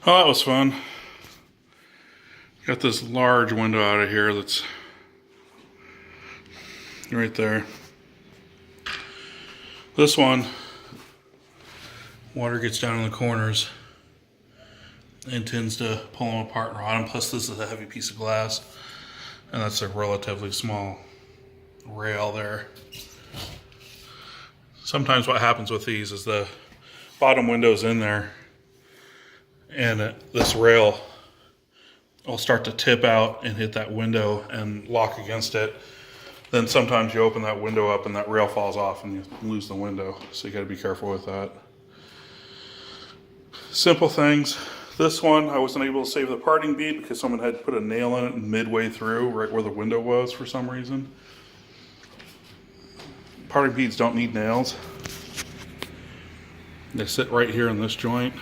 Oh, that was fun. Got this large window out of here that's right there. This one, water gets down in the corners and tends to pull them apart and rot them. Plus, this is a heavy piece of glass, and that's a relatively small rail there. Sometimes what happens with these is the bottom window's in there, and this rail will start to tip out and hit that window and lock against it. Then sometimes you open that window up and that rail falls off and you lose the window. So you got to be careful with that. Simple things. This one, I wasn't able to save the parting bead because someone had put a nail in it midway through, right where the window was for some reason. Parting beads don't need nails. They sit right here in this joint.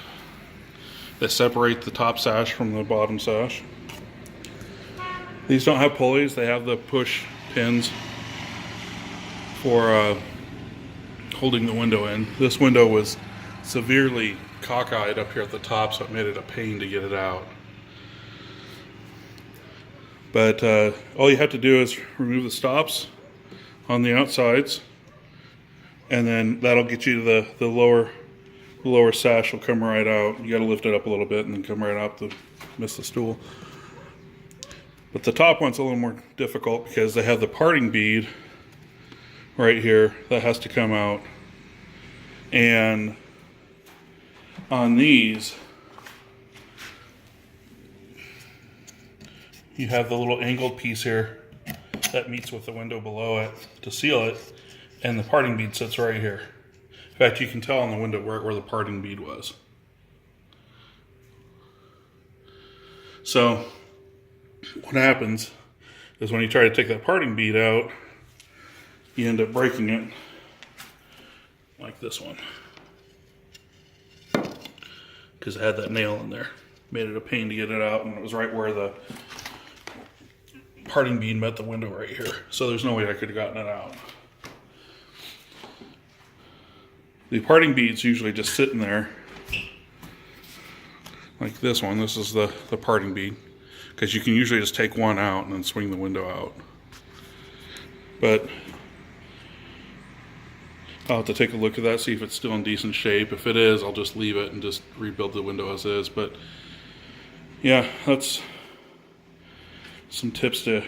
They separate the top sash from the bottom sash. These don't have pulleys, they have the push pins for holding the window in. This window was severely cockeyed up here at the top, so it made it a pain to get it out. But all you have to do is remove the stops on the outsides, and then that'll get you to the lower sash will come right out. You got to lift it up a little bit and then come right out to miss the stool. But the top one's a little more difficult because they have the parting bead right here that has to come out. And on these, you have the little angled piece here that meets with the window below it to seal it, and the parting bead sits right here. In fact, you can tell on the window where the parting bead was. So what happens is when you try to take that parting bead out, you end up breaking it like this one, because it had that nail in there. Made it a pain to get it out, and it was right where the parting bead met the window right here. So there's no way I could have gotten it out. The parting bead's usually just sitting there like this one. This is the parting bead, because you can usually just take one out and then swing the window out. But I'll have to take a look at that, see if it's still in decent shape. If it is, I'll just leave it and just rebuild the window as is. But yeah, that's some tips to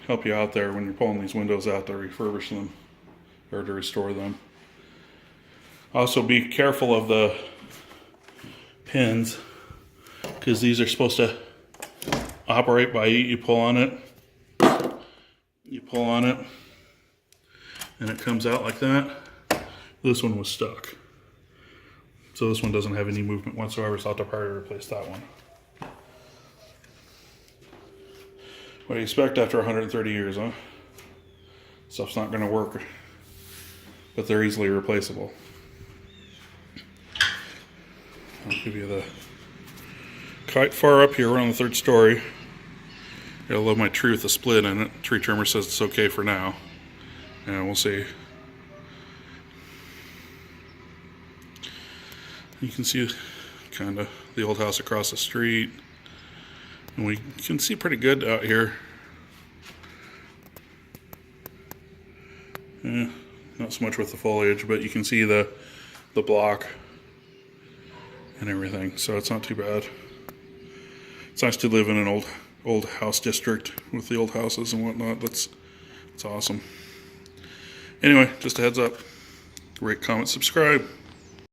help you out there when you're pulling these windows out to refurbish them or to restore them. Also, be careful of the pins, because these are supposed to operate by you pull on it, and it comes out like that. This one was stuck, so this one doesn't have any movement whatsoever, so I'll have to probably replace that one. What do you expect after 130 years, huh? Stuff's not going to work, but they're easily replaceable. I'll give you the kite far up here. We're on the third story. I love my tree with a split in it. Tree trimmer says it's okay for now. And we'll see. You can see kind of the old house across the street. And we can see pretty good out here. Not so much with the foliage, but you can see the block and everything, so it's not too bad. It's nice to live in an old house district with the old houses and whatnot. It's awesome. Anyway, just a heads up. Rate, comment, subscribe.